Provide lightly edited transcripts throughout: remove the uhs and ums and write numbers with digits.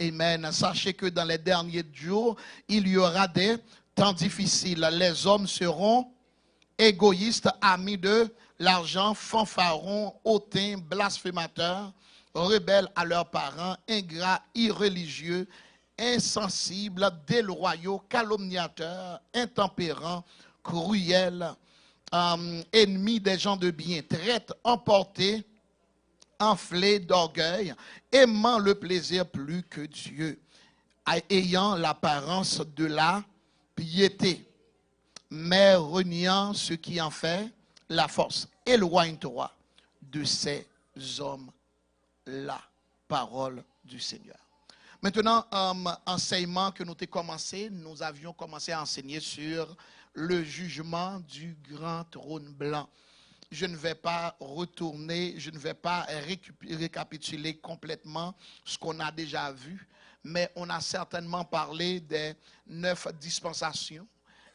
Amen, amen. Sachez que dans les derniers jours, il y aura des temps difficiles. Les hommes seront égoïstes, amis de l'argent, fanfarons, hautains, blasphémateurs, rebelles à leurs parents, ingrats, irreligieux, insensibles, déloyaux, calomniateurs, intempérants, cruels, ennemis des gens de bien, traîtres, emportés, enflés d'orgueil, aimant le plaisir plus que Dieu, ayant l'apparence de la piété, mais reniant ce qui en fait la force. Éloigne-toi de ces hommes-là. Parole du Seigneur. Maintenant, enseignement que nous avons commencé, nous avions commencé à enseigner sur le jugement du grand trône blanc. Je ne vais pas retourner, je ne vais pas récapituler complètement ce qu'on a déjà vu, mais on a certainement parlé des 9 dispensations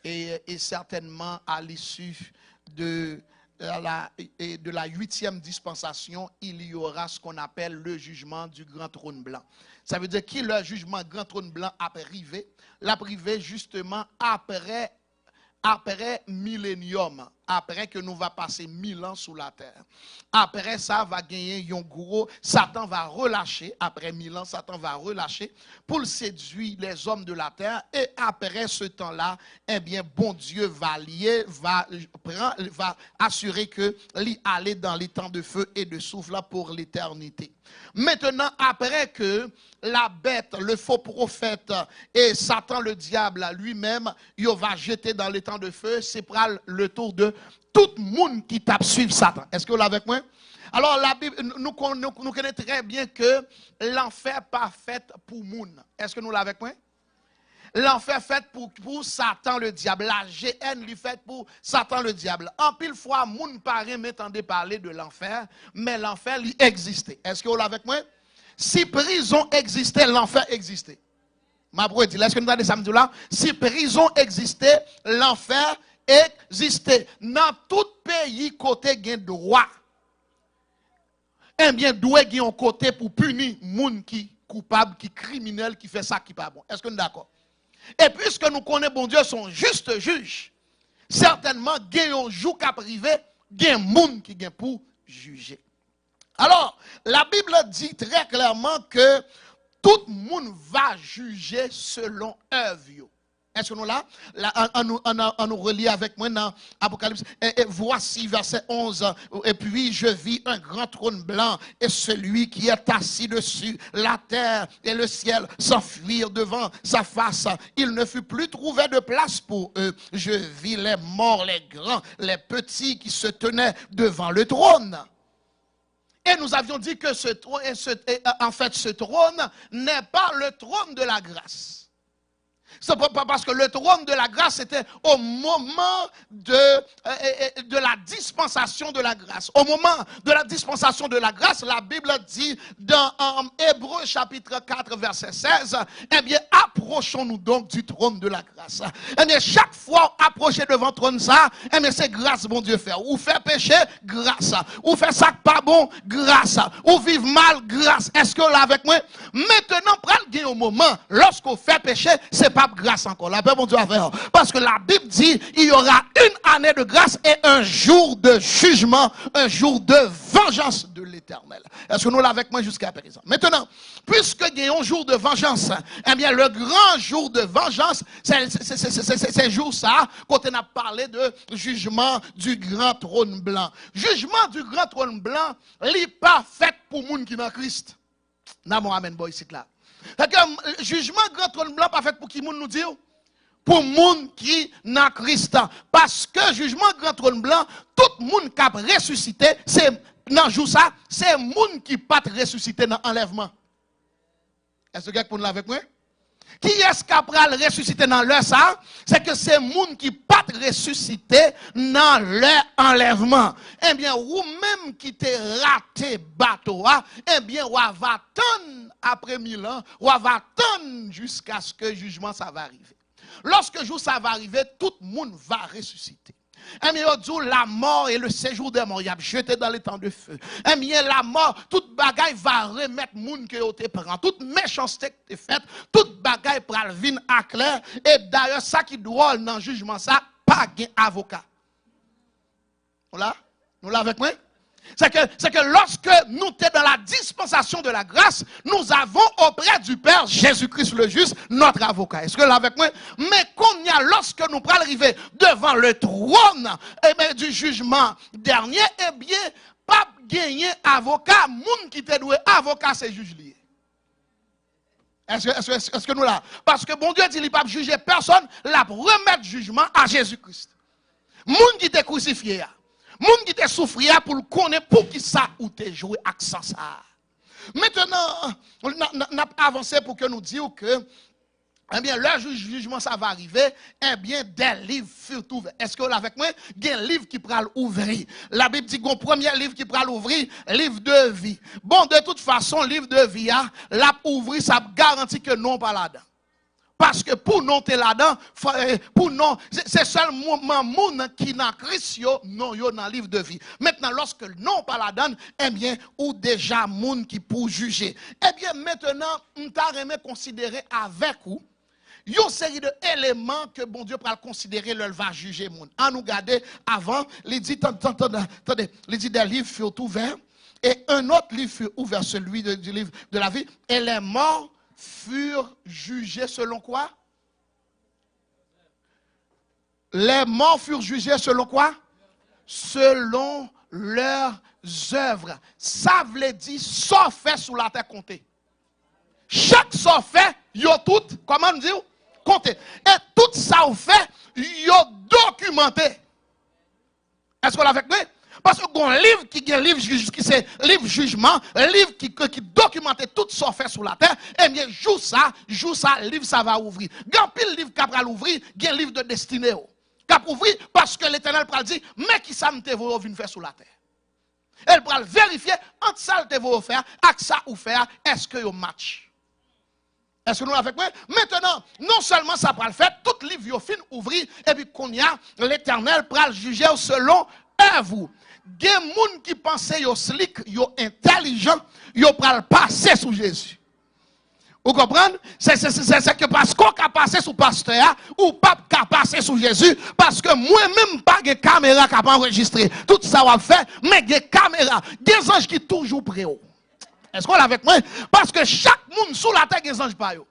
et certainement à l'issue de la 8e dispensation, il y aura ce qu'on appelle le jugement du grand trône blanc. Ça veut dire que le jugement grand trône blanc a privé, l'a privé justement après millénium, après que nous va passer 1000 ans sous la terre. Après ça, va gagner un gros, Satan va relâcher, après 1000 ans, Satan va relâcher pour le séduire les hommes de la terre. Et après ce temps-là, eh bien, bon Dieu va lier, va assurer que l'y aller dans les temps de feu et de souffle pour l'éternité. Maintenant, après que la bête, le faux prophète et Satan, le diable lui-même, il va jeter dans les temps de feu, c'est pour le tour de tout le monde qui tape suivre Satan. Est-ce que vous l'avez avec moi? Alors, la Bible, nous connaissons très bien que l'enfer n'est pas fait pour moun. Est-ce que nous l'avons avec moi? L'enfer fait pour Satan le diable. La GN lui fait pour Satan le diable. En pile fois, moun parrain m'entendait parler de l'enfer, mais l'enfer lui existait. Est-ce que vous l'avez avec moi? Si prison existait, l'enfer existait. Ma brode dit, est-ce que nous avons des samedis là? Si prison existait, l'enfer existait. Dans tout pays, côté gain droit. Eh bien, doit gagner un côté pour punir moun qui coupable, qui criminel, qui fait ça qui pas bon. Est-ce que nous sommes d'accord? Et puisque nous connaissons bon Dieu son juste juge, certainement, il y a un jour qui a privé, il y a un monde qui vient pour juger. Alors, la Bible dit très clairement que tout le monde va juger selon œuvre. Est-ce que nous là? On nous relie avec moi dans Apocalypse. Et voici verset 11. Et puis je vis un grand trône blanc et celui qui est assis dessus. La terre et le ciel s'enfuirent devant sa face. Il ne fut plus trouvé de place pour eux. Je vis les morts, les grands, les petits qui se tenaient devant le trône. Et nous avions dit que ce trône n'est pas le trône de la grâce. C'est pas parce que le trône de la grâce était au moment de la dispensation de la grâce. Au moment de la dispensation de la grâce, la Bible dit dans Hébreux chapitre 4 verset 16, eh bien approchons-nous donc du trône de la grâce. Eh bien chaque fois approcher devant le trône ça, eh bien c'est grâce bon Dieu fait. Ou faire péché, grâce. Ou faire ça pas bon, grâce. Ou vivre mal, grâce. Est-ce que là avec moi? Maintenant prenez au moment lorsqu'on fait péché, c'est pas grâce encore. La paix, mon Dieu, à faire. Parce que la Bible dit, il y aura une année de grâce et un jour de jugement, un jour de vengeance de l'Éternel. Est-ce que nous l'avons avec moi jusqu'à présent? Maintenant, puisque il y a un jour de vengeance, eh bien, le grand jour de vengeance, c'est jour ça, quand on a parlé de jugement du grand trône blanc. Jugement du grand trône blanc, il n'est pas fait pour moun qui dans Christ. N'a mon amen, boy, c'est là. Le jugement grand trône blanc pas fait pour qui moun nous dit? Pour moun qui n'a Christ. Parce que jugement grand trône blanc, tout moun qui a ressuscité, c'est dans jour ça, c'est moun qui pas ressuscité dans enlèvement. Est-ce que quelqu'un peut avec moi? Qui est-ce qui a ressuscité dans l'heure ça? C'est que c'est moun qui pas ressuscité dans leur enlèvement. Eh bien, ou même qui t'est raté bateau, eh bien, ou va attendre après 1000 ans, ou va attendre jusqu'à ce que le jugement ça va arriver. Lorsque le jour ça va arriver, tout le monde va ressusciter. Eh bien, il dit la mort et le séjour des morts, il a jeté dans les temps de feu. Eh bien, la mort, toute bagaille va remettre moun que te prend. Toute méchanceté que tu faite, toute bagaille pral vin à clair. Et d'ailleurs, ça qui doit dans le jugement, ça, pas gain avocat. Voilà? Nous l'avons avec moi? C'est que lorsque nous sommes dans la dispensation de la grâce, nous avons auprès du Père Jésus-Christ le juste, notre avocat. Est-ce que là avec moi? Mais lorsque nous pourrons arriver devant le trône du jugement dernier, eh bien, pas gagner avocat, moun qui te doué avocat, c'est juge lié. Est-ce que nous là? Parce que bon Dieu dit, il ne peut pas juger personne, la remettre jugement à Jésus-Christ. Moun qui te crucifié. Moun qui te souffrir pour le connaître pour qui ça ou te jouer accent ça. Maintenant, on a avancé pour que nous disions que eh bien, le jugement, ça va arriver. Eh bien, des livres furent ouverts. Est-ce que vous avec moi? Il y a un livre qui pourra l'ouvrir. La Bible dit qu'on premier livre qui pourra l'ouvrir, livre de vie. Bon, de toute façon, livre de vie, l'a ouvrir, ça garantit que non pas là-dedans. Parce que pour nous, t'es là-dedans, pour nous, c'est seulement moun qui n'a Christ, non, yo dans le livre de vie. Maintenant, lorsque non pas là-dedans, eh bien, ou déjà moun qui pour juger. Eh bien, maintenant, on t'a remis considérer avec vous, une série d'éléments que bon Dieu va considérer, le va juger moun. En nous garder avant, il dit, attendez, il dit des livres furent ouverts, et un autre livre fut ouvert, celui du livre de la vie, et les morts furent jugés selon quoi? Les morts furent jugés selon quoi? Selon leurs œuvres. Ça veut dire, ça fait sous la terre compté. Chaque ça fait, yo tout, comment dire? Compté. Et tout ça ou fait, yo documenté. Est-ce qu'on l'a avec nous? Parce que un livre qui est un livre qui c'est livre jugement, un livre qui documente tout ce fait sur la terre, eh bien, joue ça, livre ça va ouvrir. Gan pile livre qui va l'ouvrir, il y a un livre de destinée. Qui va ouvrir parce que l'Éternel va dire, mais qui ça me te vaut faire sur la terre? Elle va vérifier entre ça te vaut faire, avec ça ou faire, est-ce que yo match? Est-ce que nous avec moi? Maintenant, non seulement ça va le faire, tout livre yo fin ouvrir, et puis qu'on y a, l'Éternel va le juger selon œuvre. Des gens qui pensaient yo slick, yo intelligent, yo pral passer sous Jésus. Vous comprenez? C'est que parce qu'on a passé sous pasteur ou pas qu'a passé sous Jésus, parce que moi-même pas de caméra qui a pas enregistré. Tout ça va faire, mais des caméras, des anges qui toujours près. Est-ce qu'on l'a avec moi? Parce que chaque monde sous la terre des anges pas yo.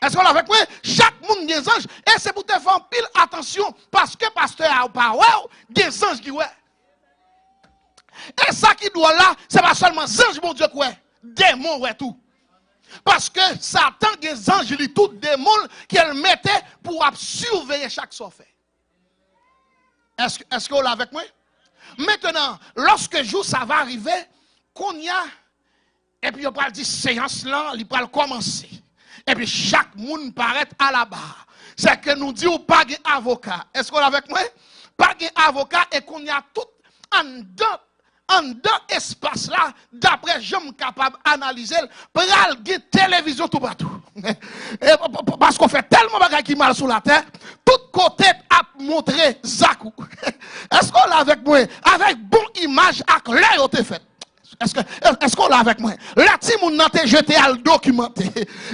Est-ce qu'on l'a avec moi? Chaque monde des anges, et c'est pour te faire pile attention, parce que pasteur a pas des anges qui ouais. Et ça qui doit là, c'est pas seulement anges, mon Dieu, quoi. Démons, ouais, tout. Parce que Satan, des anges, il tout démons qu'elle mettait pour surveiller chaque fait. Est-ce que vous l'avez avec moi? Maintenant, lorsque jour ça va arriver, qu'on y a, et puis on va dire séance là, il va commencer. Et puis chaque monde paraît à la barre. C'est que nous disons pas d'avocat. Est-ce qu'on l'avez avec moi? Pas d'avocat et qu'on y a tout en dedans. En dans espace là, d'après j'aime capable d'analyser, pral gen télévision tout partout. Parce qu'on fait tellement de choses qui mal sur la terre, tout côté a montré Zakou. Est-ce qu'on l'a avec moi? Avec bon image, avec l'œil au te fait. Est-ce qu'on l'a avec moi? La timoun nan te jeté à le documenter.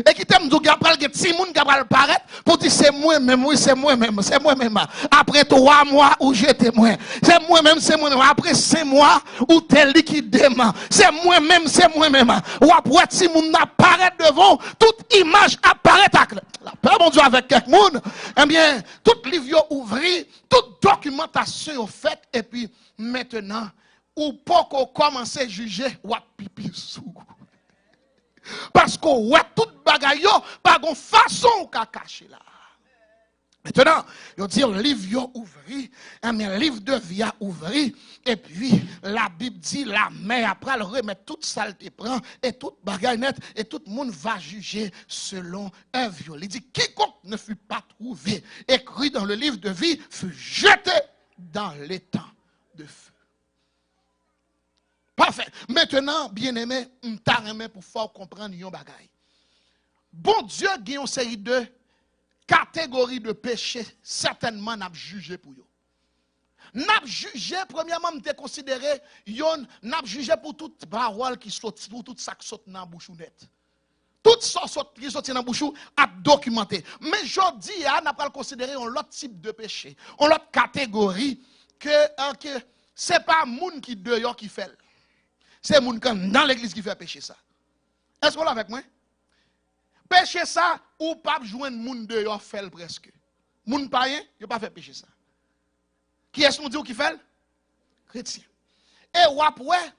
Et qui t'aime dire qu'il y a timoun qui va paraître pour dire c'est moi-même, oui, c'est moi-même, c'est moi-même. Après 3 mois où j'étais moi. C'est moi-même, c'est moi-même. Après 5 mois où t'es liquidement. C'est moi-même, c'est moi-même. Ou après timoun apparaît devant, toute image apparaît avec la paix, mon Dieu, avec quelqu'un. Eh bien, tout livre ouvert, toute documentation faite, et puis maintenant, ou pas qu'on commence à juger ou à pipi sous. Parce que ouais toute bagaille pas de façon qu'a caché là. Maintenant, il dit le livre ouvri, un livre de vie a ouvri et puis la Bible dit la main après le remettre toute saleté prend et toute bagaille net et tout le monde va juger selon œuvre. Il dit quiconque ne fut pas trouvé écrit dans le livre de vie fut jeté dans l'étang de feu. Parfait. Maintenant, bien-aimé, m'ta remet pour faire comprendre yon bagay. Bon Dieu a une série de catégories de péchés certainement n'a jugé pour yo. N'a jugé, premièrement, m'te considéré, n'a jugé pour toute parole qui saute, pour tout ça qui saute dans la bouche net. Tout ça qui saute dans la bouche a documenté. Mais je dis, n'a pas considéré un autre type de péché, une autre catégorie, que ce n'est pas moun qui dehors qui fait. C'est moun qui dans l'église qui fait péché ça. Est-ce qu'on l'a avec moi? Péché ça, ou pas joindre moun dehors fait presque. Moun païen, il n'a pas fait péché ça. Qui est-ce qu'on dit qui fait? Chrétien. Et ouais,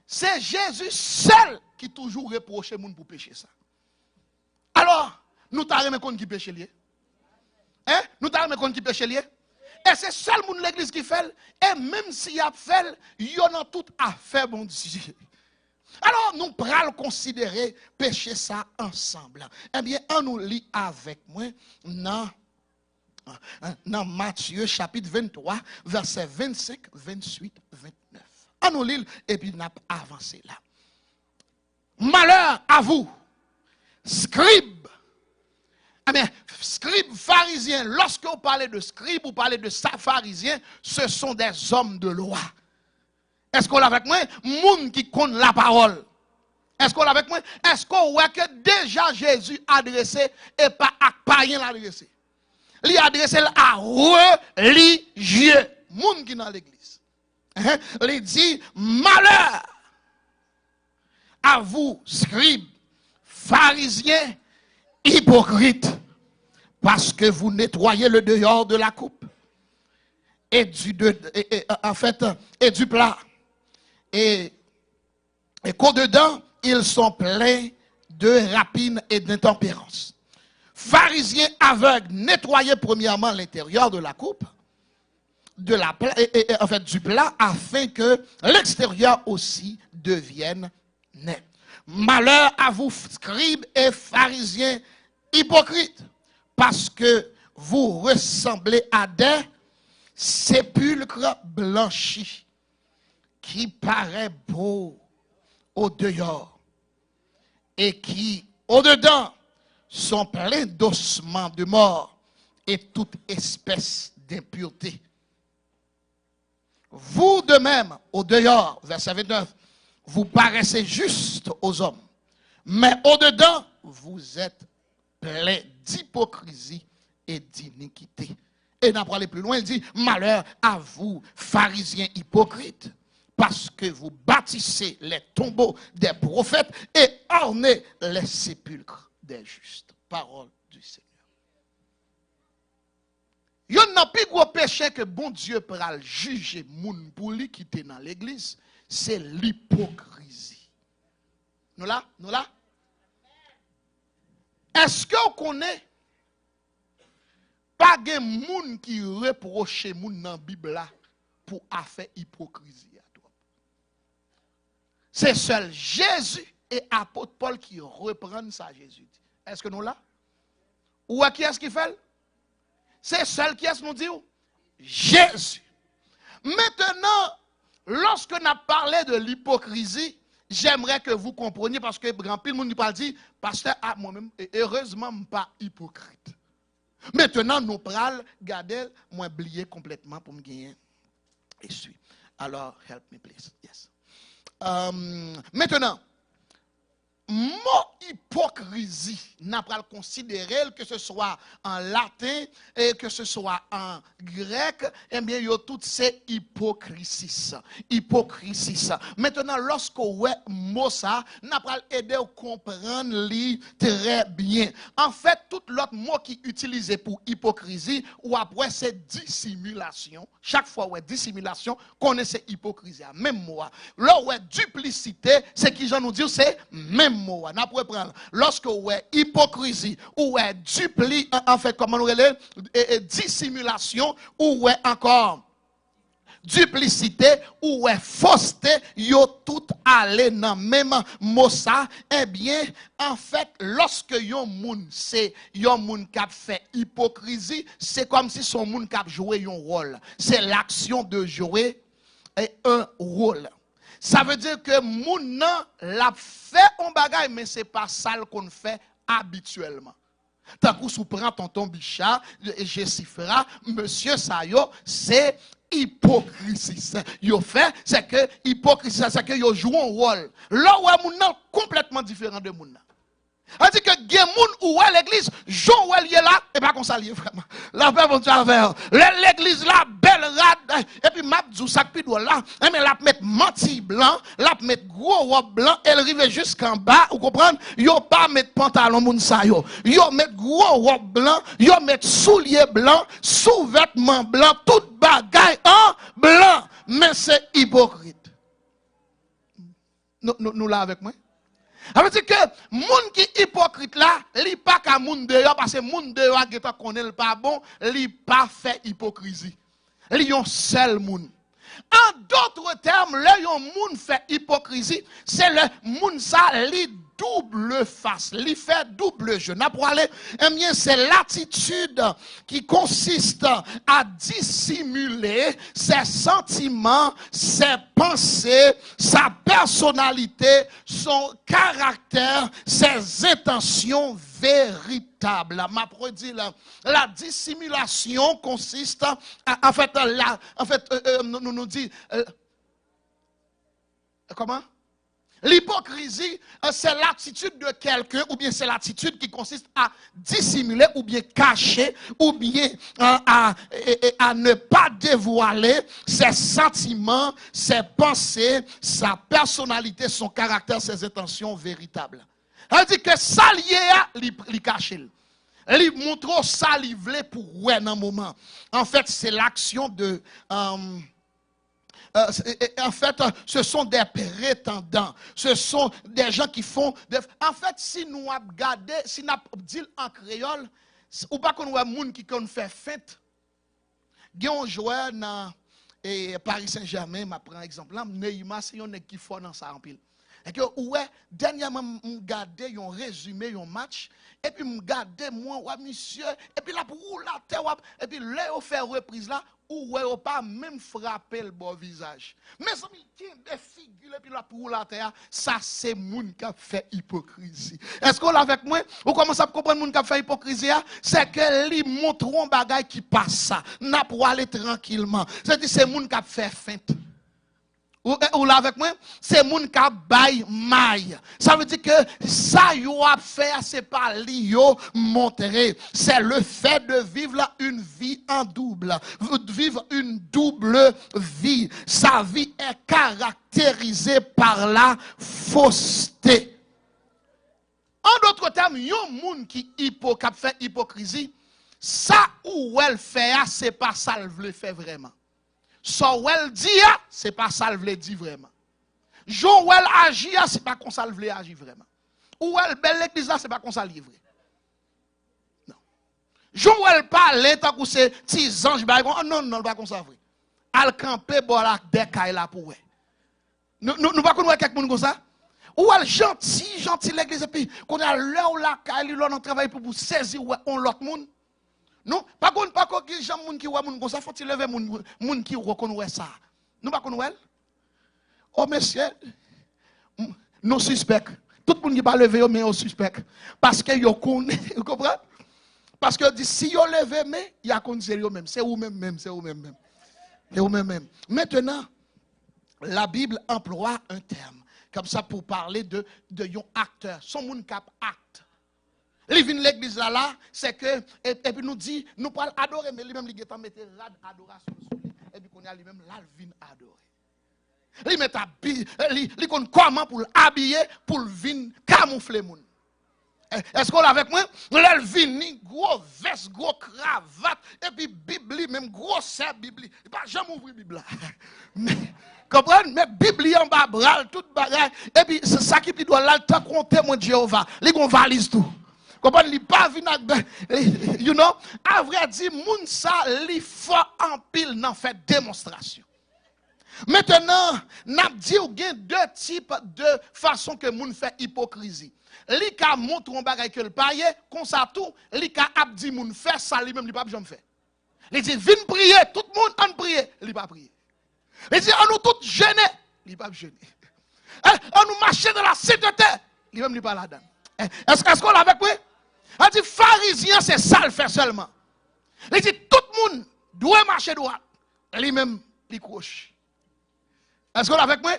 c'est Jésus seul qui toujours reproche moun pour pécher ça. Alors, nous t'arrêtons contre qui péche lié. Hein? Nous t'arrêtons contre qui péche lié. Et c'est seul moun l'église qui fait. Et même s'il a fait, il y en a tout à faire, bon Dieu. Alors, nous prenons considérer pécher ça ensemble. Eh bien, on nous lit avec moi dans Matthieu chapitre 23, verset 25, 28, 29. On nous lit et puis nous avancé là. Malheur à vous, scribes. Eh bien, scribes pharisiens, lorsque vous parlez de scribes, vous parlez de pharisiens, ce sont des hommes de loi. Est-ce qu'on l'a avec moi? Moun qui compte la parole. Est-ce qu'on l'a avec moi? Est-ce qu'on voit que déjà Jésus adressé et pas à païen l'adressé? Il adressé à religieux. Moun qui dans l'église. Il dit malheur à vous, scribes, pharisiens, hypocrites, parce que vous nettoyez le dehors de la coupe et du plat. Et qu'au-dedans, ils sont pleins de rapines et d'intempérance. Pharisiens aveugles, nettoyez premièrement l'intérieur de la coupe, du plat, afin que l'extérieur aussi devienne net. Malheur à vous, scribes et pharisiens hypocrites, parce que vous ressemblez à des sépulcres blanchis, qui paraît beau au dehors et qui, au-dedans, sont pleins d'ossements de mort et toute espèce d'impureté. Vous de même, au dehors, verset 29, vous paraissez juste aux hommes, mais au-dedans, vous êtes pleins d'hypocrisie et d'iniquité. Et n'a pas aller plus loin, il dit, malheur à vous, pharisiens hypocrites, parce que vous bâtissez les tombeaux des prophètes et ornez les sépulcres des justes. Parole du Seigneur. Il y a un plus gros péché que bon Dieu pourra juger moun pour lui qui était dans l'église, c'est l'hypocrisie. Nous là? Est-ce que vous connaissez pas de moun qui reproche moun dans la Bible là pour faire hypocrisie? C'est seul Jésus et apôtre Paul qui reprennent ça, Jésus. Est-ce que nous là? Ou à qui est-ce qui fait? C'est seul qui est-ce nous dit? Jésus. Maintenant, lorsque nous parlons de l'hypocrisie, j'aimerais que vous compreniez, parce que grand pile monde parle dit, pasteur, moi-même, heureusement, je ne suis pas hypocrite. Maintenant, nous parlons, regardez, moi, oublié complètement pour me gagner. Et suis. Alors, help me, please. Yes. Maintenant, mot hypocrisie, n'a pas le considéré, que ce soit en latin et que ce soit en grec, eh bien, il y a toutes ces hypocrisies. Maintenant, lorsque ouais mot ça, n'a pas aidé à comprendre li très bien. En fait, tout l'autre mot qui est utilisé pour hypocrisie, ou après c'est dissimulation. Chaque fois, ouais, dissimulation, connaissez hypocrisie. Même mot. Là, ouais, duplicité, c'est qui j'en nous dit, c'est même mot. On pourrait prendre lorsque ouais hypocrisie ou ouais en fait comment on relève dissimulation ou ouais encore duplicité ou ouais fausseté, yo tout allé dans même mot ça. Eh bien en fait lorsque yon moun c'est yon moun qui fait hypocrisie, c'est comme si son moun qui joué un rôle. C'est l'action de jouer un rôle. Ça veut dire que moun nan l'a fait un bagay, mais c'est pas ça qu'on fait habituellement. Tant que vous prenez tonton Bichard, et Jessifra, monsieur Sayo, c'est hypocrisie. Yo fait, c'est que hypocrisie, c'est que yo joue un rôle. Là où est complètement différent de moun. On dit que gen moun ou l'église, Jean ou est là, et pas qu'on s'allie vraiment. La paix bon Dieu avec l'église là, belle rade, et puis m'a dit ça puis là, mais la mettre menti blanc, la mettre gros robe blanc, elle arrive jusqu'en bas, vous comprenez? Yo pas mettre pantalon moun sa yo. Yo mettre gros robe blanc, yo mettre soulier blanc, sous-vêtement blanc, toute bagaille en blanc, mais c'est hypocrite. Nous là avec moi? Ça veut dire que moun qui hypocrite là, li pas ka moun dehors parce que moun dehors qui connaît pas bon, li pas fait hypocrisie. Li yon seul moun. En d'autres termes, le yon moun fait hypocrisie, c'est le moun ça li double face, li fait double jeu. N'a pour aller, eh bien c'est l'attitude qui consiste à dissimuler ses sentiments, ses pensées, sa personnalité, son caractère, ses intentions véritables. Ma produit la dissimulation consiste en fait nous dit comment? L'hypocrisie, c'est l'attitude de quelqu'un, ou bien c'est l'attitude qui consiste à dissimuler, ou bien cacher, ou bien à ne pas dévoiler ses sentiments, ses pensées, sa personnalité, son caractère, ses intentions véritables. Elle dit que ça lié, il cache. Il montre ça, il voulait pour ouais dans un moment. En fait, c'est l'action de... en fait, ce sont des prétendants. Ce sont des gens qui font... En fait, si nous avons gardé, si nous avons dit en créole, ou pas qu'on a des gens qui fait fête, il y a un joueur dans Paris Saint-Germain, je prends exemple, Neymar, c'est un qui fait dans ça en pile. Et que, ouais, dernièrement, je regardé un résumé, un match, et puis je regardé, moi, ouais, monsieur, et puis là, pour la terre, et puis là, on fait reprise là, ou ouais, on pas même frapper le bon visage. Mais ça, il y a des figures, et puis là, pour la terre, ça, c'est moun qui a fait hypocrisie. Est-ce qu'on l'a avec moi? Vous commencez à comprendre moun qui a fait hypocrisie? C'est que les montrons bagay qui passe ça. N'a pour aller tranquillement. C'est-à-dire, c'est moun qui a fait feinte. Ou là avec moi, c'est moun qui bail maille. Ça veut dire que ça yo a fait, c'est pas li yo montrer. C'est le fait de vivre une vie en double. Vivre une double vie. Sa vie est caractérisée par la fausseté. En d'autres termes, yon moun qui fait hypocrisie, ça ou elle fait, c'est pas ça le fait vraiment. So elle dit, c'est pas ça le dit vraiment. Jean ou elle agit, c'est pas comme ça le agit vraiment. Ou elle belle l'église, c'est pas comme ça livre. Non. Jean ou elle parle, tant que c'est petits anges, non, pas comme ça vrai. Al camper, la décaille là pour. Nous pas connaître quelqu'un comme ça. Ou elle gentil l'église, et puis qu'on a l'heure où la caille, l'on travaille pour saisir on l'autre monde. Non, pas qu'on qui j'aime moun qui voit moun comme ça, faut-il lever moun qui reconnaît ça. Nous pas connaît. Oh monsieur, nous suspect. Tout le monde qui pas lever mais on suspect parce que yo connaît, vous comprenez? Parce que dit si yo lever mais il y a connaît yo même, c'est ou même, c'est ou même. C'est ou même. Maintenant, la Bible emploie un terme comme ça pour parler de yon acteur, son moun cap acte. Il vient l'église là, c'est que, et puis nous dit, nous parlons adorer, mais lui-même, il a mis rad adoration sur lui. Et puis, qu'on a lui-même là, il vient adorer. Il met il compte comment pour l'habiller, pour venir camoufler moun. Est-ce qu'on est avec moi? Il vient, gros veste, gros cravate, et puis Bible, même gros serre Bible. Il ne va jamais ouvrir Bible. Comprenez? Mais Bible en bas, bral, tout bagage. Et puis, c'est ça qui doit là, tant qu'on témoin Jéhovah. Il qu'on valise tout. Comprenez, il pas vinn you know, à vrai dire moun ça li fort en pile nan fait démonstration. Maintenant, n'a dit ou gen deux types de façon que moun fait hypocrisie. Li ka montre un bagay que le paye, comme ça tout, li ka ap di moun fait ça lui même li pas jamais fait. Li dit vinn prier, tout le monde en prier, li pas prier. Li dit on nous tout jeûner, li pas jeûner. On nous marcher dans la sainteté, li même li pas là-dedans. Est-ce qu'on l'a avec moi? Elle dit, pharisien, c'est ça le fait seulement. Elle dit, tout le monde doit marcher droit. Lui-même, il couche. Est-ce qu'on est avec moi?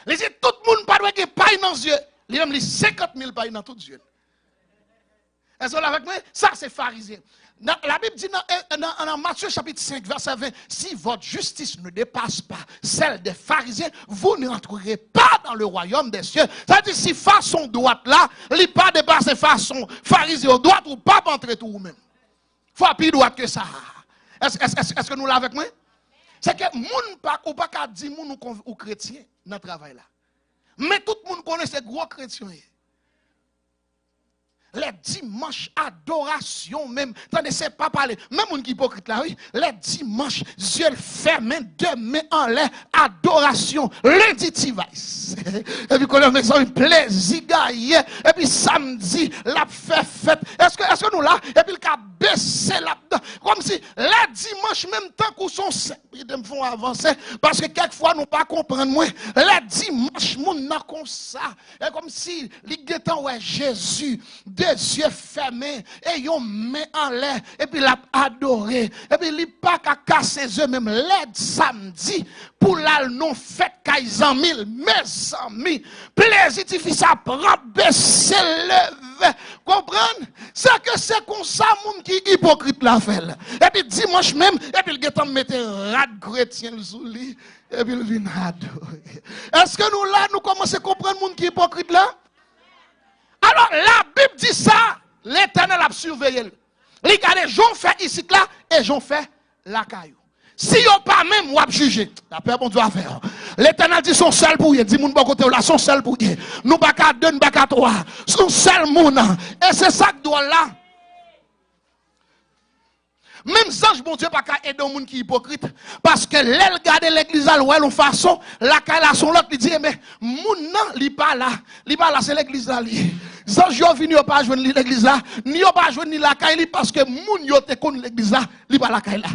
Elle dit, tout le monde pas doit avoir paille dans les yeux. Lui-même, il 50 000 pailles dans tous les yeux. Est-ce qu'on est avec moi? Ça, c'est pharisien. La Bible dit dans Matthieu chapitre 5, verset 20, si votre justice ne dépasse pas celle des pharisiens, vous ne rentrerez pas dans le royaume des cieux. Ça veut dire si façon droite là, il n'est pas dépassé façon pharisien droite ou pas entrer tout vous-même. Il faut plus droite que ça. Est-ce que nous l'avons avec moi? C'est que moun pas ou pas qu'à dire moun ou chrétien dans le travail là. Mais tout le monde connaît ces gros chrétiens. Les dimanches, adoration même. Attendez, c'est pas parler. Même un qui est hypocrite là, oui. Les dimanches, yeux fermés, deux mains en l'air, adoration. Lundi, device. Et puis, quand on a un plaisir, et puis samedi, la fête. Est-ce que nous là, et puis le cas baissé là-dedans. Comme si les dimanches, même temps qu'on sont ils me font avancer. Parce que quelquefois, nous ne pas comprendre moins. Les dimanches, nous n'a comme ça. Et comme si, les guettants, ouais, Jésus, deux yeux fermés, et ils main en l'air, et puis l'a adoré. Et puis, il n'y a pas qu'à casser les yeux, même l'aide samedi, pour la non fête qu'ils en mille, mes amis. Plaisir, tu fais ça, prend, baisser, lever. Comprendre? C'est que c'est comme ça, moun qui est hypocrite la fait. Et puis, dimanche même, et puis, le gars mette un rat chrétien sous lui, et puis, il vient adorer. Est-ce que nous là, nous commençons à comprendre moun qui est hypocrite là? Alors, la Bible dit ça, l'Éternel a surveillé. Regardez, j'en fais ici là, et j'en fais la caillou. Si yon pas même, ou a jugé, la paix bon Dieu à faire. L'Éternel dit son seul pour y, dit moun bon côté là, son seul pour y. Nous pas qu'à deux, nous pas qu'à trois. Son seul moun. Et c'est ça que doit là. Même ange, bon Dieu, pas qu'à aider un monde qui est hypocrite. Parce que l'elle garde l'église à l'ouest, en façon, la caille là, son l'autre, il dit, mais, moun non, il pas là, c'est l'église là. Les anges, yon vini, yon pas joindre l'église là, ni yon pas joindre la caille, parce que moun yon te connaît l'église là, il pas la caille là.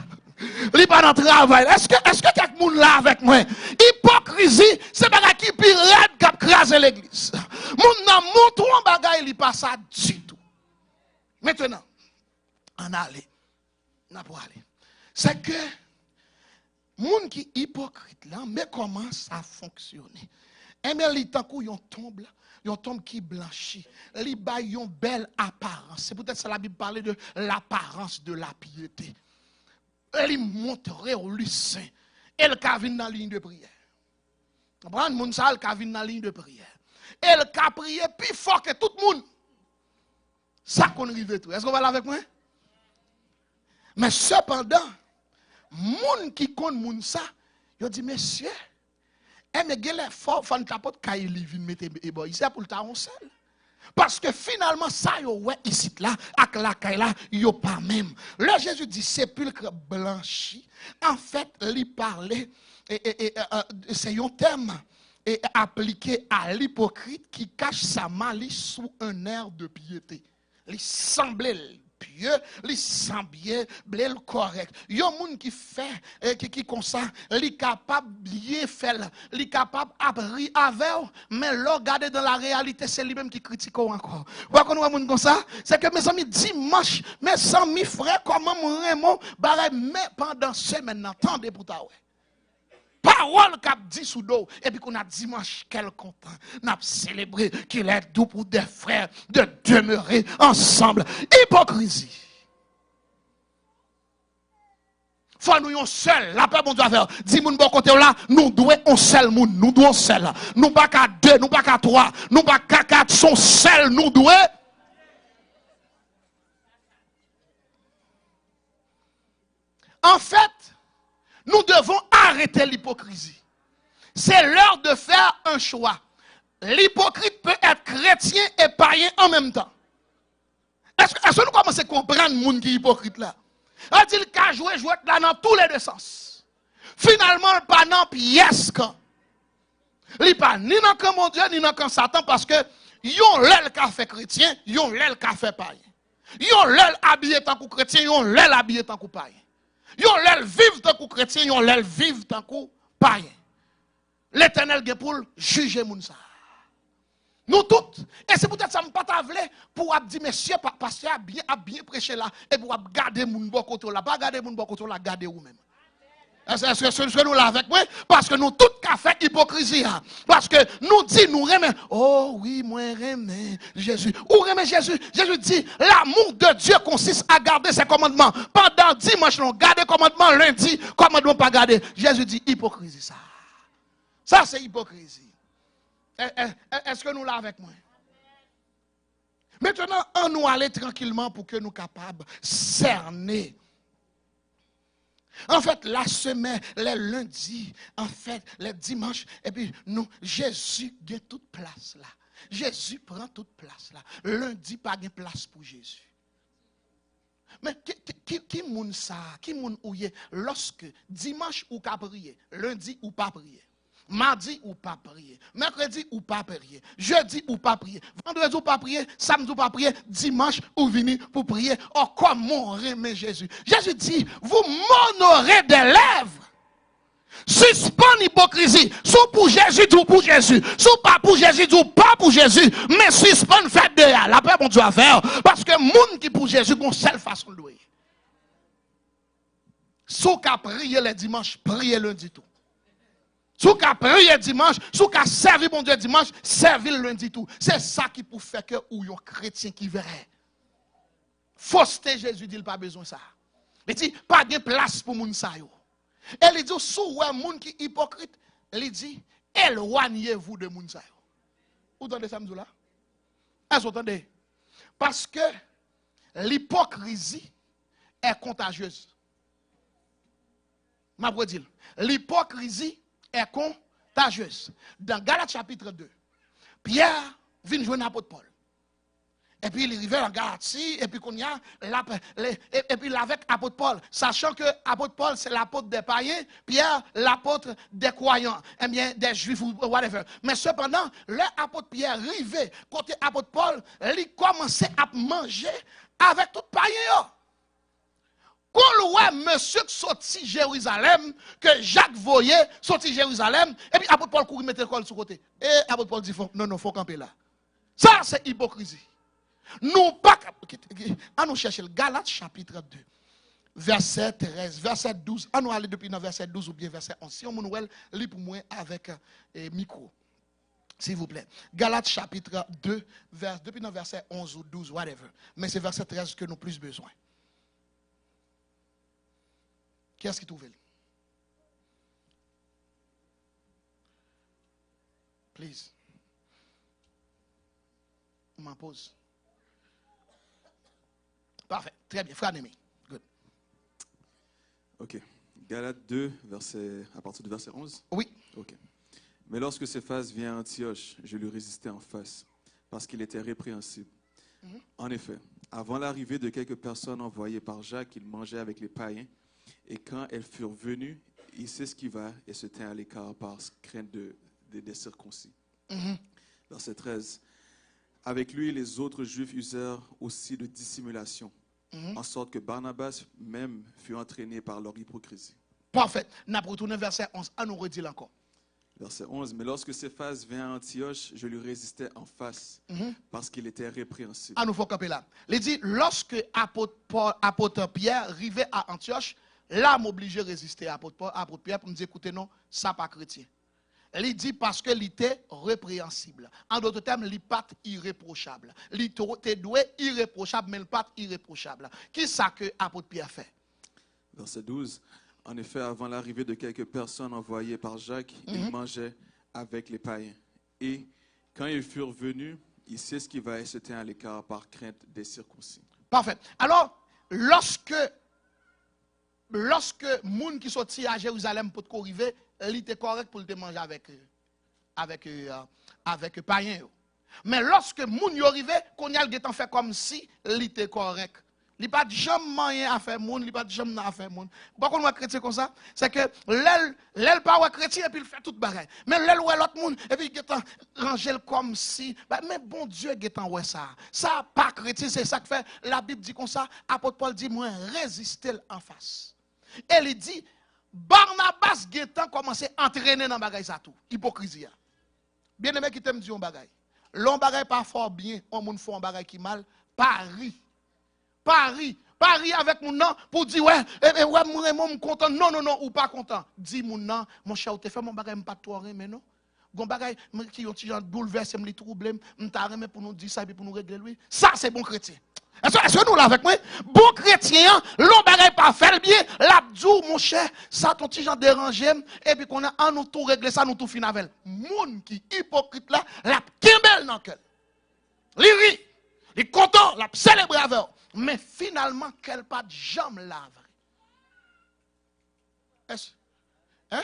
Il pas dans le travail. Est-ce que quelqu'un moun là avec moi? Hypocrisie, c'est bagay qui pire raide qui crase l'église. Moun nan montre un bagay, il pas ça du tout. Maintenant, on allait. C'est que moun qui hypocrite là, mais comment ça fonctionne? Et bien, les temps où yon tombe qui blanchit, li ba yon belle apparence. C'est peut-être ça la Bible parle de l'apparence de la piété. Elle montrer au lucin. Elle cavine dans la ligne de prière. Vous comprenez? Moun sa, elle cavine dans la ligne de prière. Elle ka prier plus fort que tout le monde. Ça qu'on arrive tout. Est-ce qu'on va là avec moi? Mais cependant, moun qui compte moun ça, il dit, monsieur, mais gele fort, fan tapote kaye li vin mette ebo ici pour le taron seul. Parce que finalement, ça yo ouais ici là, avec la kaye là, yo pas même. Là, Jésus dit, sépulcre blanchi. En fait, lui parlait, c'est un terme appliqué à l'hypocrite qui cache sa malice sous un air de piété. Il semblait pieux, il semblait le correct. Il y a un monde qui fait, qui comme ça, il est capable de bien faire, il est capable d'apprendre avec, mais là, regardez dans la réalité, c'est lui-même qui critique encore. Vous voyez qu'on a un monde comme ça? C'est que mes amis, dimanche, mes amis frères, comment mon Raymond, mais pendant semaine, attendez pour ta ouais. Parole qu'a dit sous dos. Et puis qu'on a dimanche, quel content. Nous avons célébré qu'il est doux pour des frères de demeurer ensemble. Hypocrisie. Faut nous un seul. La paix, bon Dieu, à faire. Dis moun bon côté là, nous devons un seul moun. Nous devons seul. Nous pas qu'à deux, nous pas qu'à trois, nous pas qu'à quatre, son seul, nous devons. En fait, nous devons arrêter l'hypocrisie. C'est l'heure de faire un choix. L'hypocrite peut être chrétien et païen en même temps. Est-ce que nous commençons à comprendre le monde qui est hypocrite là? On dit qu'il a joué là dans tous les deux sens. Finalement, il n'est pas dans pièce quand. Il n'est pas ni dans camp mon Dieu, ni dans camp Satan parce que yon l'el qu'a fait chrétien, yon l'el qu'a fait païen. Yon l'el habillé tant que chrétien, yon l'el habillé tant que païen. Yon l'el vive tant que chrétien, yon l'el vive tant que païen. L'Éternel est pour juger moun ça. Nous toutes. Et c'est peut-être ça me pas t'avler pour dire, monsieur, pasteur a bien prêché là, et pour garder mon bon côté là. Pas garder mon bon côté là, garder vous-même. Est-ce que nous là avec moi? Parce que nous tous qu'a fait hypocrisie. Parce que nous dit, nous remet. Oh oui, moi remets Jésus. Ou remet Jésus? Jésus dit, l'amour de Dieu consiste à garder ses commandements. Pendant dimanche, nous garder commandement, lundi, commandement pas garder. Jésus dit, hypocrisie ça. Ça c'est hypocrisie. Est-ce que nous là avec moi? Maintenant, on nous aller tranquillement pour que nous capables de cerner. En fait, la semaine, les lundis, en fait, les dimanches, et puis nous, Jésus a toute place là. Jésus prend toute place là. Lundi, pas de place pour Jésus. Mais qui moun ça? Qui moun ouye? Lorsque dimanche ou pas prier, lundi ou pas prier. Mardi ou pas prier, mercredi ou pas prier, jeudi ou pas prier, vendredi ou pas prier, samedi ou pas prier, dimanche ou venir pour prier. Oh, comment remet Jésus? Jésus dit, vous m'honorez des lèvres. Suspend l'hypocrisie. Sous pour Jésus, ou pour Jésus. Sous pas pour Jésus, ou pas pour Jésus. Mais suspend fait de là. La paix, mon Dieu, à faire. Parce que monde qui pour Jésus, une seule façon de louer. Sous qu'à prier les dimanches, prier lundi tout. Sous qu'à prier dimanche, sous qu'à servir mon Dieu dimanche, servir le lundi tout. C'est ça qui pour faire que ou yon chrétien qui verrait. Fausseté, Jésus dit, il pas besoin de ça. Il dit, pas de place pour moun sa yo. Et il dit, sous un moun qui hypocrite, il dit, éloignez-vous de moun sa yo. Vous entendez ça, m'dou là? Est-ce que vous entendez? Parce que l'hypocrisie est contagieuse. Ma vous dire, l'hypocrisie est contagieuse. Dans Galates chapitre 2, Pierre vient jouer l'apôtre Paul. Et puis il arrive en Galatie, et puis qu'on y a, et puis avec l'apôtre Paul, sachant que l'apôtre Paul c'est l'apôtre des païens, Pierre l'apôtre des croyants, eh bien des juifs ou whatever. Mais cependant, l'apôtre Pierre arrivé, côté apôtre Paul, il commençait à manger avec tout païen. Quand ouais monsieur qui sorti Jérusalem, que Jacques voyait sorti Jérusalem, et puis apôtre Paul courit mettre l'école sur côté. Et apôtre Paul dit non, faut camper là. Ça c'est hypocrisie. Nous pas à nous chercher le Galates chapitre 2 verset 13 verset 12 à nous aller depuis dans verset 12 ou bien verset 11 si on nous lit pour moi avec micro s'il vous plaît. Galates chapitre 2 depuis dans verset 11 ou 12 whatever, mais c'est verset 13 que nous plus besoin. Qui est-ce qui trouve? Please. On m'en pose. Parfait. Très bien. Frère Némi. Good. Ok. Galates 2, à partir du verset 11? Oui. Ok. Mais lorsque Céphas vient à Antioche, je lui résistais en face, parce qu'il était répréhensible. En effet, avant l'arrivée de quelques personnes envoyées par Jacques, il mangeait avec les païens, et quand elles furent venues, il s'esquiva et se tint à l'écart par crainte des circoncis. Verset 13. Avec lui, les autres Juifs usèrent aussi de dissimulation, en sorte que Barnabas même fut entraîné par leur hypocrisie. Parfait. Nous avons retourné verset 11. À nous redire encore. Verset 11. Mais lorsque Céphas vint à Antioche, je lui résistais en face, parce qu'il était répréhensible. À nous faut camper là. Il dit, lorsque apôtre Pierre arrivait à Antioche, là, m'obligé à résister à apôtre Pierre pour me dire, écoutez, non, ça pas chrétien. Il dit parce que il était répréhensible. En d'autres termes, il n'est pas irréprochable. Il était doué irréprochable, mais il n'est pas irréprochable. Qui ça que apôtre Pierre fait? Verset 12. En effet, avant l'arrivée de quelques personnes envoyées par Jacques, il mangeait avec les païens. Et quand ils furent venus, il s'esquiva et se tint à l'écart par crainte des circoncis. Parfait. Alors, lorsque moun qui sortit à Jérusalem pour te arriver, il était correct pour te manger avec païens. Mais lorsque moun y arrivé, qu'on y a le temps fait comme si il était correct. Il n'y a pas de jamais à faire moun, il n'y a pas de jamais à faire moun. Pourquoi on va chrétien comme ça? C'est que l'aile pas chrétien et puis il fait tout bagaille. Mais l'aile ou l'autre moun et puis il ranger comme si mais bon Dieu getan ouais ça. Ça pas chrétien, c'est ça que fait la Bible dit comme ça, apôtre Paul dit moi résister en face. Et il dit Barnabas getan commencé à entraîner dans bagaille ça tout, hypocrisie. Bien aimé qui t'aime dit un bagaille. L'on bagaille pas fort bien, on moun font bagaille qui mal, Paris. Paris avec mon nom pour dire ouais, ouais, moi content. Non, ou pas content. Dis mon nom, mon cher, tu fais mon bagaille, pas toi, mais non. Gon bagaille qui ont gens bouleversé, me troublé, m'ta remet pour nous dire ça et pour nous régler lui. Ça c'est bon chrétien. Est-ce que nous là avec moi? Bon chrétien, l'on bagaille pas faire bien, l'abdou mon cher, ça ton petit gens dérangé et puis qu'on a en nous tout régler ça, nous tout fin avec. Moun qui hypocrite là, la kembel dans cœur. Li ri, li content, la célébrer avec. Mais finalement, qu'elle pas de jambe lave. Est-ce? Hein?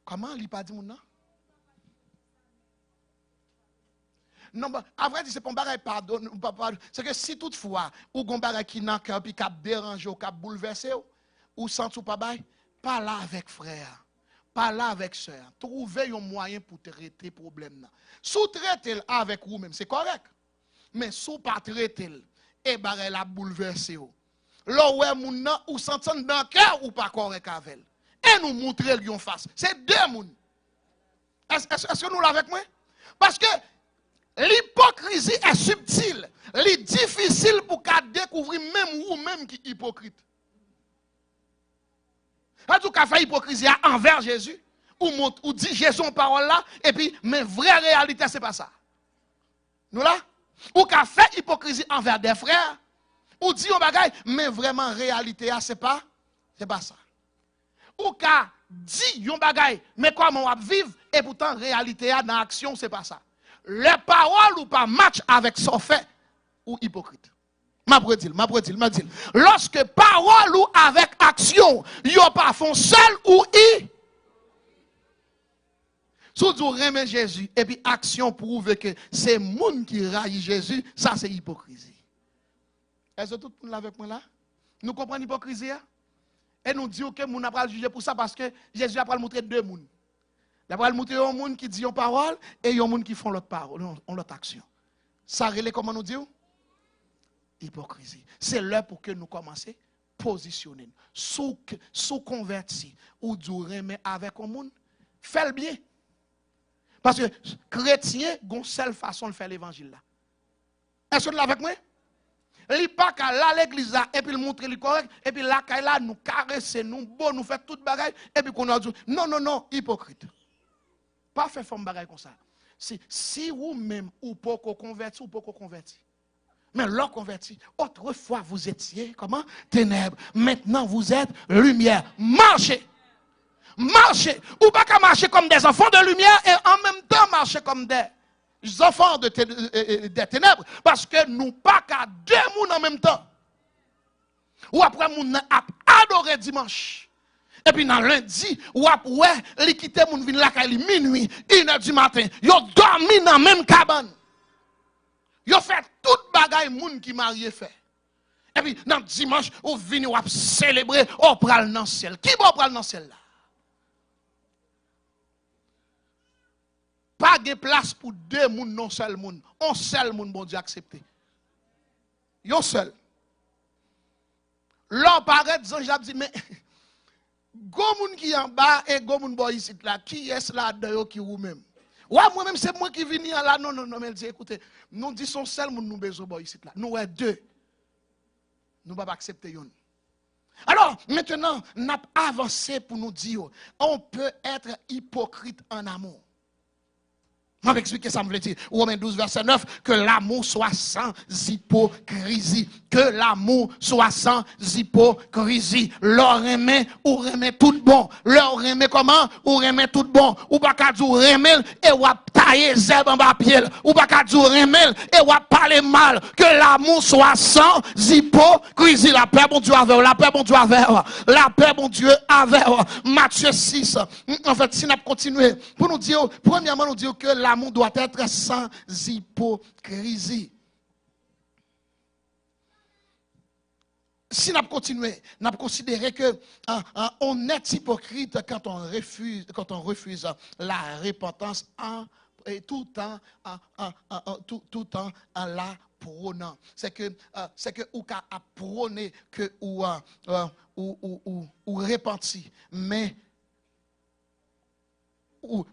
Comment il pas dit mon nom? Non, à vrai dire, c'est pas un bagage pardon. C'est que si toutefois, ou gon bagage qui n'a qu'un puis cap déranger ou cap bouleverser ou sent ou pas bail, pas là avec frère. Pas là avec soeur. Trouvez un moyen pour traiter le problème. Sous-traiter avec vous-même, c'est correct. Mais sous pas traiter et barre la bouleverser. Là où est moun nan ou sentant dans cœur ou pas correct avec elle. Et nous montrer lui en face. C'est deux moun. Est-ce que nous l'avons avec moi? Parce que l'hypocrisie est subtile. Elle est difficile pour qu'à découvrir même ou même qui est hypocrite. En tout cas, fait hypocrisie envers Jésus, ou dit Jésus en parole là, et puis, mais vraie réalité, c'est pas ça. Nous là? Ou qu'a fait hypocrisie envers des frères, ou dit on bagaille, mais vraiment réalité, c'est pas ça. Ou qu'a dit on bagaille, mais comment on va vivre, et pourtant réalité dans l'action, c'est pas ça. Les paroles ou pas match avec son fait, ou hypocrite. M'a dit. Lorsque parole ou avec action, yo pas font seul ou i. Si vous remet Jésus, et puis action prouve que c'est moun qui raille Jésus, ça c'est hypocrisie. Est-ce que tout le monde avec moi là? Nous comprenons l'hypocrisie? Et nous disons que moun n'a pas le juger pour ça parce que Jésus a pas le montrer deux moun. Il a pas le montrer un moun qui dit une parole et un moun qui font l'autre parole, l'autre action. Ça relève comment nous disons? Hypocrisie. C'est l'heure pour que nous commencions à positionner. Sous converti ou du remet avec un monde, fait le bien. Parce que chrétien, il y a une seule façon de faire l'évangile là. Est-ce que vous êtes avec moi? Il n'y a pas qu'à l'église là, et puis le montrer le correct, et puis là, nous caresser, nous bon, nous faire tout bagaille, et puis qu'on a dit, non, hypocrite. Pas faire forme bagaille comme ça. Si vous-même, ou pas converti, Mais l'on converti, autrefois vous étiez, comment? Ténèbres. Maintenant vous êtes lumière. Marchez. Ou pas qu'à marcher comme des enfants de lumière et en même temps marcher comme des enfants des ténèbres. Parce que nous pas qu'à deux mouns en même temps. Ou après moun a adoré dimanche. Et puis dans lundi, ou après, li quitte moun vin la kay minuit, 1h du matin. Yo dormi dans même cabane. Yo fait tout bagay moun qui marié fait. Et puis dans dimanche, ou vini ou célébrer, ou pral dans ciel. Qui va pral dans ciel là? Pas de place pour deux moun, non seul moun. Un seul moun bon Dieu accepté. Yo seul. L'on paraît disant j'ai dit mais go moun qui en bas et go moun boy ici là, qui est là dedans qui ou même? Ouais, moi-même, c'est moi qui viens là. Non, mais elle dit, écoutez, nous disons seul, nous besoin ici là. Nous sommes deux. Nous ne pouvons pas accepter yon. Alors, maintenant, nous avons avancé pour nous dire, on peut être hypocrite en amour. Je vais expliquer ça, me veut dire. Romains 12, verset 9, que l'amour soit sans hypocrisie. Que l'amour soit sans hypocrisie. Leur aimer ou remet tout bon. Leur aimer comment? Ou remet tout bon. Ou pas qu'à dire remet et ou tailler zèbre en bas pied. Ou pas qu'à dire remet et ou parler mal. Que l'amour soit sans hypocrisie. La paix, bon Dieu, avec la paix, bon Dieu, avec la paix, bon Dieu, avec Matthieu 6. En fait, si nous continuons, pour nous dire, premièrement, nous dire que l'amour doit être sans hypocrisie. Si nous continuons, nous considérons que on est hypocrite quand on refuse la repentance tout en la prônant. C'est que ou qu'à prôner que ou repentir, mais ou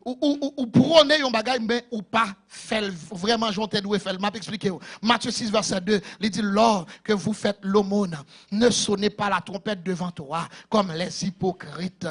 prôner un bagage, mais ou pas faire vraiment jonter doué faire. M'a expliqué. Matthieu 6, verset 2, il dit, lors que vous faites l'aumône, ne sonnez pas la trompette devant toi, comme les hypocrites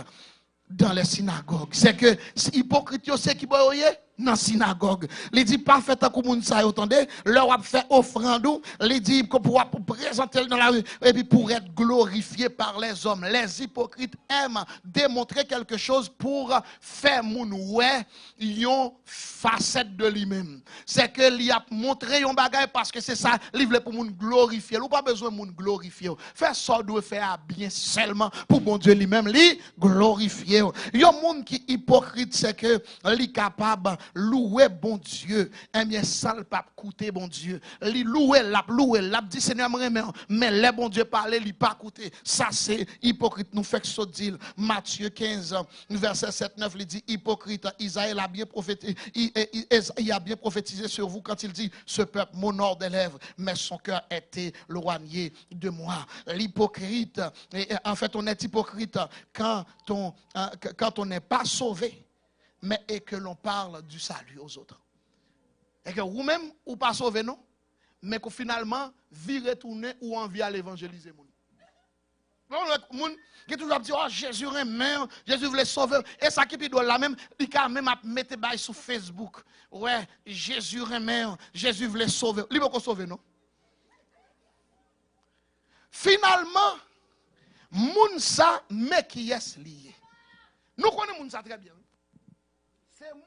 dans les synagogues. C'est que hypocrite, c'est qui boye dans la synagogue. Il dit pas fait un coup moun ça entendez, leur a fait offrande, il dit pour présenter dans la rue et puis pour être glorifié par les hommes. Les hypocrites aiment démontrer quelque chose pour faire moun ouais, yon facette de lui-même. C'est que il a montré yon bagay parce que c'est ça, il veut pour moun glorifier. Ou pas besoin moun glorifier. Faire ça doit faire bien seulement pour bon Dieu lui-même lui glorifier. Yon moun qui hypocrite c'est que li capable louer bon Dieu, et bien ça ne pas coûter bon Dieu. Li louer, l'a dit Seigneur mais les bon Dieu parler, li pas coûter. Ça c'est hypocrite. Nous fait que ça dit Matthieu 15 verset 7-9 il dit hypocrite. Isaïe a bien prophétisé, il a bien prophétisé sur vous quand il dit ce peuple m'honore des lèvres mais son cœur était éloigné de moi. L'hypocrite, en fait on est hypocrite quand on n'est pas sauvé. Mais et que l'on parle du salut aux autres. Et que vous-même, ou pas sauvé, non? Mais que finalement, vie retourner ou envie à l'évangéliser. Moun qui toujours dit, oh Jésus remet, Jésus voulait sauver. Et ça qui doit la même, il a même mettre bail sur Facebook. Ouais, Jésus remet, Jésus voulait sauver. Il veut qu'on sauve, non? Finalement, moun ça, mais qui est lié. Nous connaissons moun ça très bien. C'est moun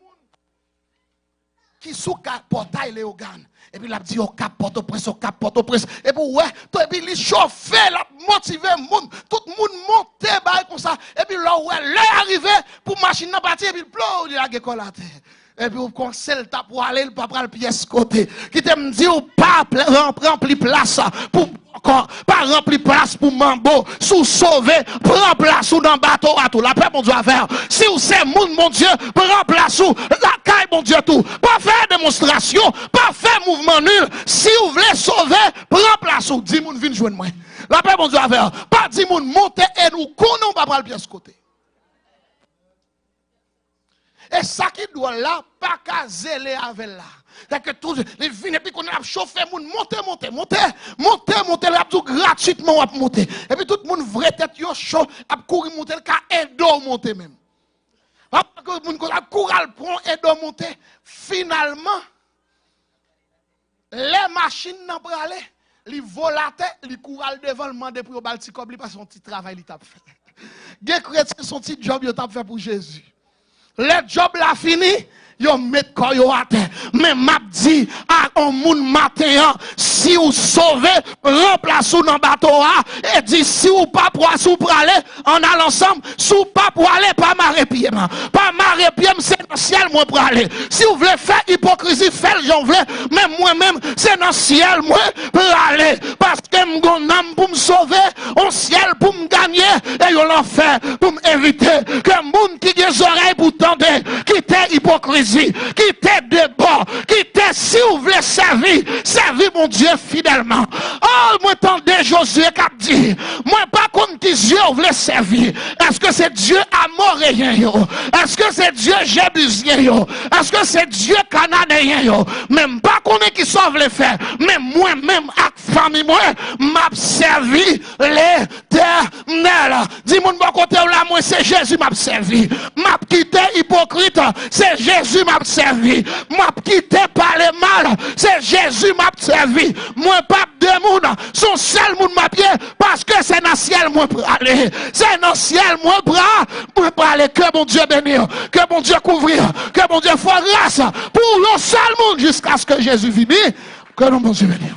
qui sous portail les organes et puis il a dit au cap Port-au-Prince et puis ouais et puis il chauffe la motiver moun tout monde monter bail comme ça et puis là ouais l'arrivé pour machine n'a partir et puis il a gécole à terre et puis au conseil t'a pour aller le papa le pièce côté qui te me dit ou pas rempli place pour pas rempli place pour mambo sous sauver prend place ou dans bateau à tout la paix mon Dieu à faire si vous c'est monde mon Dieu prend place ou la caille mon Dieu tout pas faire démonstration pas faire mouvement nul si vous voulez sauver prend place ou 10 moun vinn joindre moi la paix mon Dieu à faire pas 10 moun monter et nous connaissons pas le pièce côté. Et ça qui doit là, pas qu'à zéler avec là. C'est que tout les vignes et puis qu'on a chauffé moun monter là tout gratuitement à monter. Et puis tout le monde vrai tête yo chaud à courir monter le cas et do monter même. Parce que moun a coural prend et do monter finalement les machines n'en pralé, li volate, li coural devant le mandé pour bal ti comme li pas son petit travail li t'a fait. Gen chrétien son petit job yo t'a fait pour Jésus. Le job la fini, yo met ko yo à terre. Mais m'a dit à un moun matin, si vous sauvez, remplace ou dans bateau et dit si ou pas pour aller, on a ensemble, si ou pas pour aller, pas marrer pied. Pas marrer pied, c'est dans le ciel moi pour aller. Si vous voulez faire hypocrisie, faites j'en veux, mais moi-même, c'est dans le ciel moi pour aller. Parce que mon âme pour me sauver, au ciel pour me gagner, et yo l'enfer pour m'éviter que moun qui a des oreilles pour tendre, qui était hypocrisie, qui était débat, qui était si vous voulez servir mon Dieu fidèlement. Oh, moi tendez Josué qui a dit, moi pas comme qui Dieu voulait servir. Est-ce que c'est Dieu amoréen yo? Est-ce que c'est Dieu jébusien yo? Est-ce que c'est Dieu cananéen yo? Même pas qu'on est qui sauve les faire, mais moi-même avec famille moi m'a servi l'Éternel. Dis-moi de mon côté là moi c'est Jésus m'a servi. M'a quitté hypocrite, c'est Jésus m'a servi. M'a quitté parler mal, c'est Jésus m'a servi. Moi pas de monde, son seul monde m'a pied parce que c'est dans le ciel moi pour aller. C'est dans le ciel moi pour aller que mon Dieu bénisse, que mon Dieu couvrir, que mon Dieu fasse grâce pour le seul monde jusqu'à ce que Jésus vienne. Que mon Dieu bénisse.